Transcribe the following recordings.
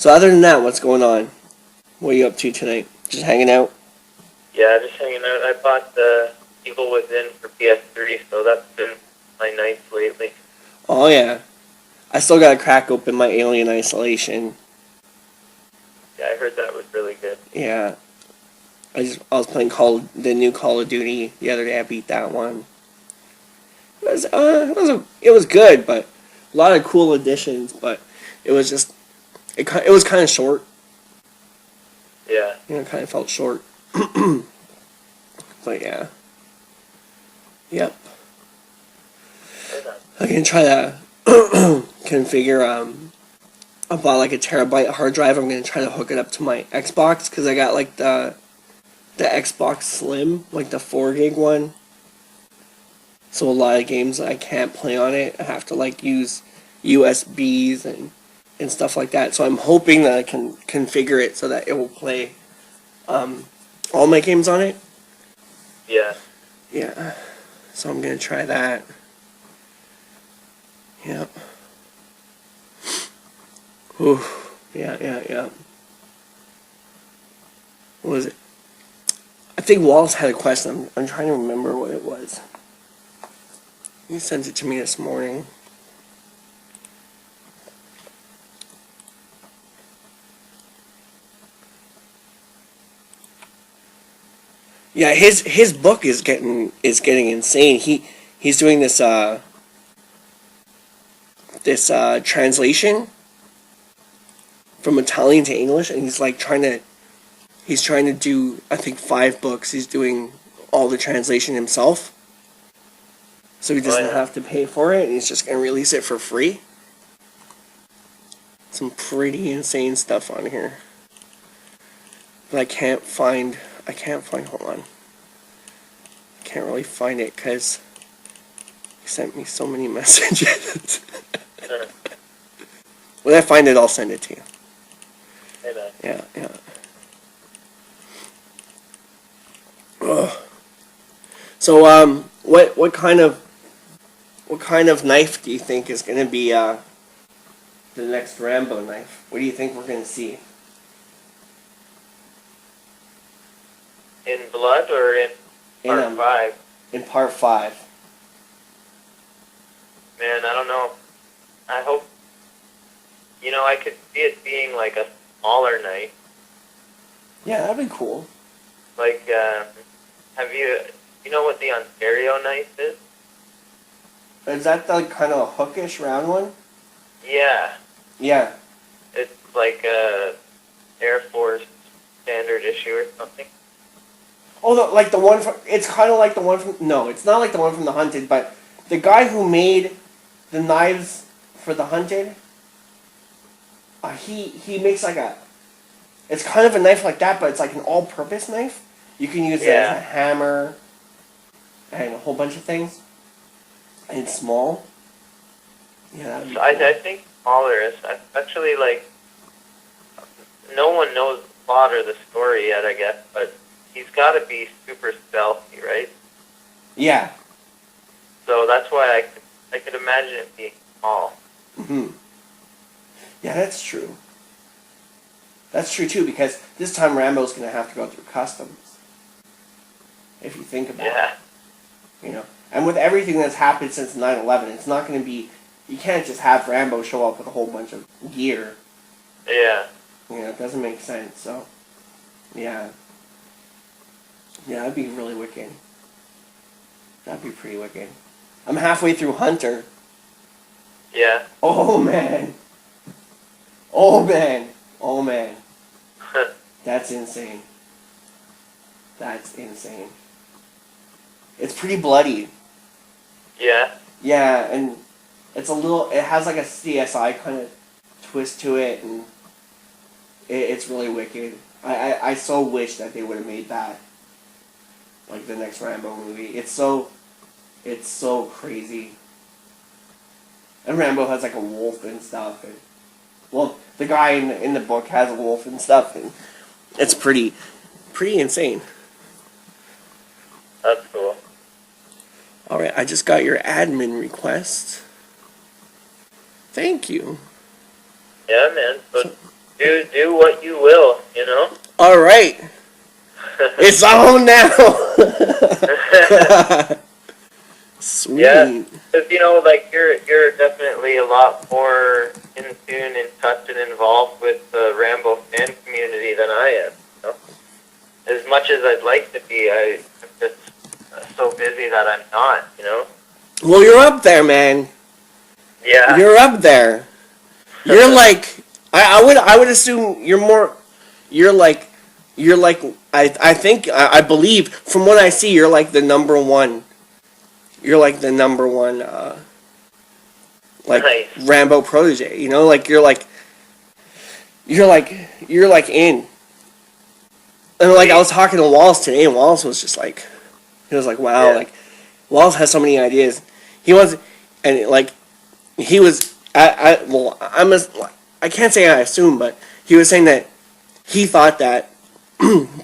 So other than that, what's going on? What are you up to tonight? Just hanging out? Yeah, just hanging out. I bought the Evil Within for PS3, so that's been my nights lately. Oh yeah. I still gotta crack open my Alien Isolation. Yeah, I heard that was really good. Yeah. I was playing the new Call of Duty the other day. I beat that one. It was good, but a lot of cool additions. But it was just it was kind of short. Yeah. You know, it kind of felt short. But yeah. Yep. I'm gonna try to configure. I bought like a terabyte hard drive. I'm gonna try to hook it up to my Xbox because I got like the Xbox Slim, like the 4 gig one. So a lot of games I can't play on it. I have to like use USBs and stuff like that. So I'm hoping that I can configure it so that it will play all my games on it. Yeah. Yeah. So I'm gonna try that. Yep. Ooh. Yeah. What was it? I think Wallace had a question. I'm trying to remember what it was. He sent it to me this morning. Yeah, his book is getting insane. He's doing this translation from Italian to English, and he's trying to do, I think, 5 books. He's doing all the translation himself, so he doesn't have to pay for it, and he's just gonna release it for free. Some pretty insane stuff on here, but I can't find. Hold on. I can't really find it because he sent me so many messages. When I find it, I'll send it to you. Yeah. Ugh. So, what kind of knife do you think is going to be the next Rambo knife? What do you think we're going to see? In Blood or in Part 5? In Part 5. Man, I don't know. I hope, I could see it being like a smaller knife. Yeah, that'd be cool. Like, you know what the Ontario knife is? Is that like kind of a hookish round one? Yeah. Yeah. It's like a Air Force standard issue or something. Oh, like the one from... It's kind of like the one from... No, it's not like the one from The Hunted, but the guy who made the knives for The Hunted, he makes like a... It's kind of a knife like that, but it's like an all-purpose knife. You can use it as a hammer and a whole bunch of things. And it's small. Yeah, that'd be cool. I think smaller is... Actually, like, no one knows the plot or the story yet, I guess, but he's got to be super stealthy, right? Yeah. So that's why I could imagine it being small. Mm-hmm. Yeah, that's true. That's true, too, because this time Rambo's going to have to go through customs. If you think about it. And with everything that's happened since 9/11, it's not going to be... You can't just have Rambo show up with a whole bunch of gear. Yeah. It doesn't make sense, so... Yeah. Yeah, that'd be really wicked. That'd be pretty wicked. I'm halfway through Hunter. Yeah. Oh, man. Oh, man. That's insane. That's insane. It's pretty bloody. Yeah. Yeah, and it's it has like a CSI kind of twist to it, and it's really wicked. I so wish that they would have made that like the next Rambo movie. It's so crazy. And Rambo has like a wolf and stuff, and well, the guy in the book has a wolf and stuff, and it's pretty insane. That's cool. Alright, I just got your admin request. Thank you. Yeah, man. Do what you will, you know. All right, it's on now. Sweet. Yeah, because like you're definitely a lot more in tune, in touch, and involved with the Rambo fan community than I am. You know? As much as I'd like to be, I'm just so busy that I'm not. You know. Well, you're up there, man. Yeah. You're up there. You're like I would assume you're more. You're like I believe from what I see you're like the number one. You're like the number one. Like Nice. Rambo protege, you know, like you're in. And like I was talking to Wallace today, and Wallace was just like, he was like, wow, Yeah. like Wallace has so many ideas. He was, and like he was, I can't say I assume, but he was saying that he thought that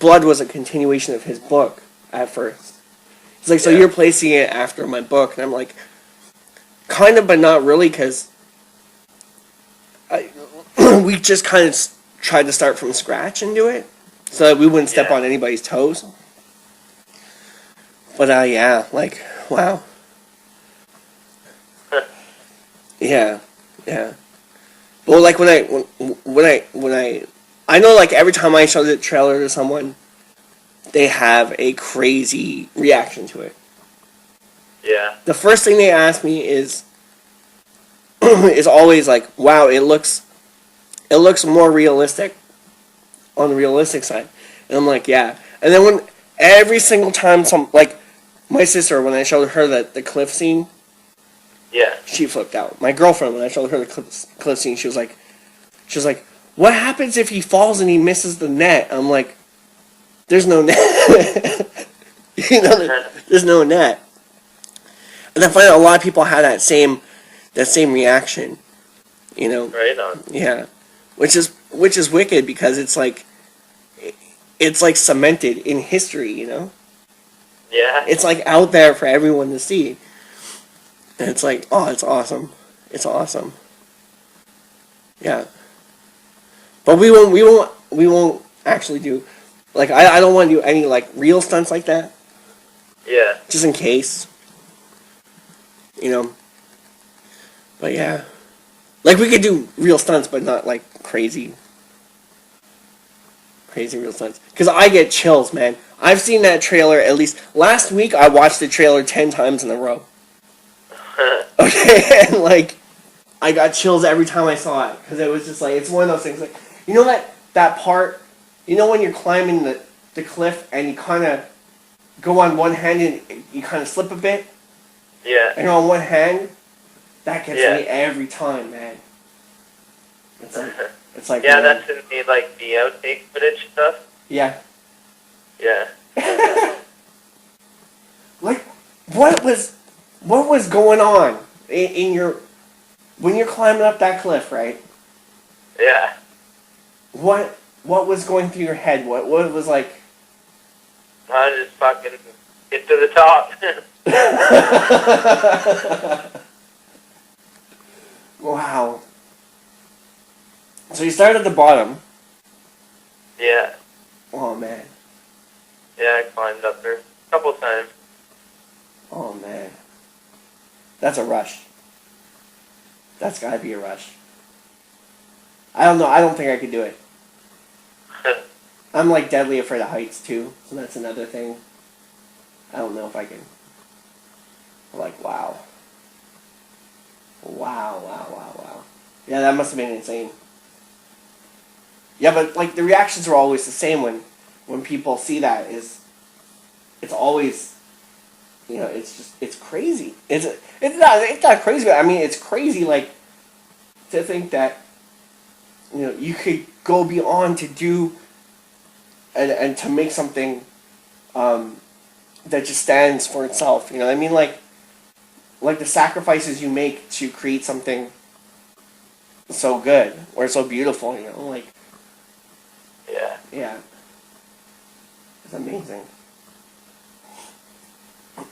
Blood was a continuation of his book at first. He's like, so Yeah. you're placing it after my book, and I'm like, kind of, but not really, because we just kind of tried to start from scratch and do it, so that we wouldn't step Yeah. on anybody's toes. But yeah, like wow, yeah. Well, like when I know like every time I show the trailer to someone, they have a crazy reaction to it. Yeah. The first thing they ask me is always like, wow, it looks more realistic on the realistic side. And I'm like, yeah. And then when every single time like my sister, when I showed her the cliff scene, Yeah. she flipped out. My girlfriend, when I showed her the cliff scene, she was like, what happens if he falls and he misses the net? I'm like, there's no net. There's no net. And I find that a lot of people have that same reaction, you know. Right on. Yeah, which is wicked, because it's like cemented in history, you know. Yeah. It's like out there for everyone to see, and it's like, oh, it's awesome. It's awesome. Yeah, but we won't actually do, like, I don't want to do any like real stunts like that, Yeah. just in case, you know. But yeah, like we could do real stunts, but not like crazy real stunts. Because I get chills, man. I've seen that trailer at least last week. I watched the trailer 10 times in a row. Okay, and like I got chills every time I saw it, because it was just like, it's one of those things, like, you know, that part, you know, when you're climbing the cliff and you kind of go on one hand and you kind of slip a bit, Yeah. and you're on one hand. That gets Yeah. me every time, man. It's like Yeah, that's in the the outtake footage stuff. yeah. Yeah. Like, what was going on in your, when you're climbing up that cliff, right? Yeah. What was going through your head? What was like? I just fucking get to the top. Wow. So you started at the bottom. Yeah. Oh man. Yeah, I climbed up there a couple times. Oh man. That's a rush. That's gotta be a rush. I don't know. I don't think I could do it. I'm like deadly afraid of heights too, so that's another thing. I don't know if I can. Like, wow. Wow. Yeah, that must have been insane. Yeah, but like the reactions are always the same when people see that. It's always, you know, it's crazy. It's not crazy, but I mean it's crazy, like, to think that, you know, you could go beyond to do and to make something that just stands for itself. You know what I mean? Like the sacrifices you make to create something so good or so beautiful. You know, like, yeah, it's amazing.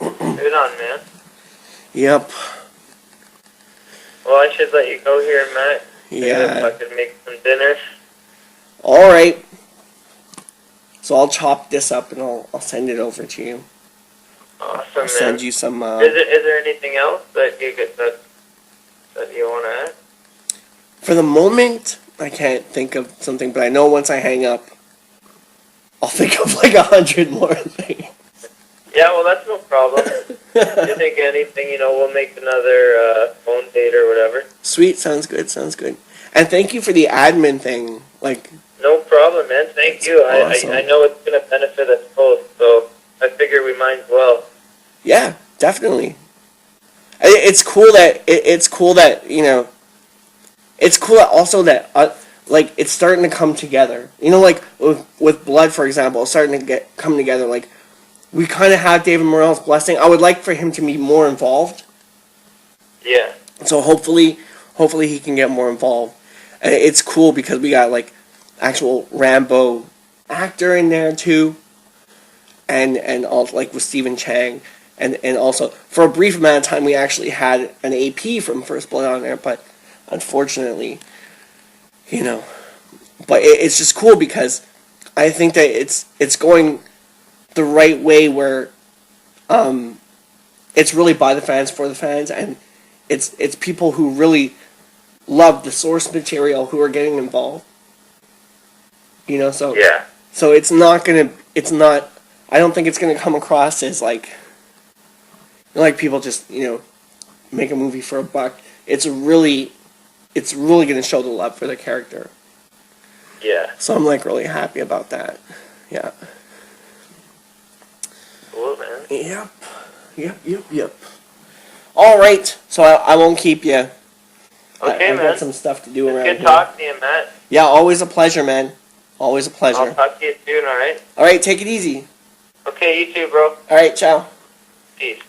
Good on, man. Yep. Well, I should let you go here, Matt. Yeah. If I could make some dinner. All right. So I'll chop this up and I'll send it over to you. Awesome, I'll man. send you some. Is there anything else that you want to add? For the moment, I can't think of something, but I know once I hang up, I'll think of like 100 more things. Yeah, well, that's no problem. If you think anything, we'll make another phone date or whatever. Sweet, sounds good, sounds good. And thank you for the admin thing. Like, no problem, man. Thank you. Awesome. I know it's going to benefit us both, so I figure we might as well. Yeah, definitely. It's cool that it's cool that it's cool that also that like it's starting to come together. Like with Blood, for example, it's starting to come together. Like we kind of have David Morrell's blessing. I would like for him to be more involved. Yeah. So hopefully he can get more involved. And it's cool because we got like actual Rambo actor in there too, and also like with Stephen Chang. And also, for a brief amount of time, we actually had an AP from First Blood on there, but unfortunately, but it's just cool because I think that it's going the right way where it's really by the fans, for the fans, and it's people who really love the source material who are getting involved. So yeah. So I don't think it's gonna come across as like people just make a movie for a buck. It's really going to show the love for the character. Yeah. So I'm like really happy about that. Yeah. Cool, man. Yep. All right. So I won't keep you. Okay, I've man. got some stuff to do around Good here. talking to you, Matt. Yeah, always a pleasure, man. Always a pleasure. I'll talk to you soon, alright? All right, take it easy. Okay, you too, bro. All right, ciao. Peace.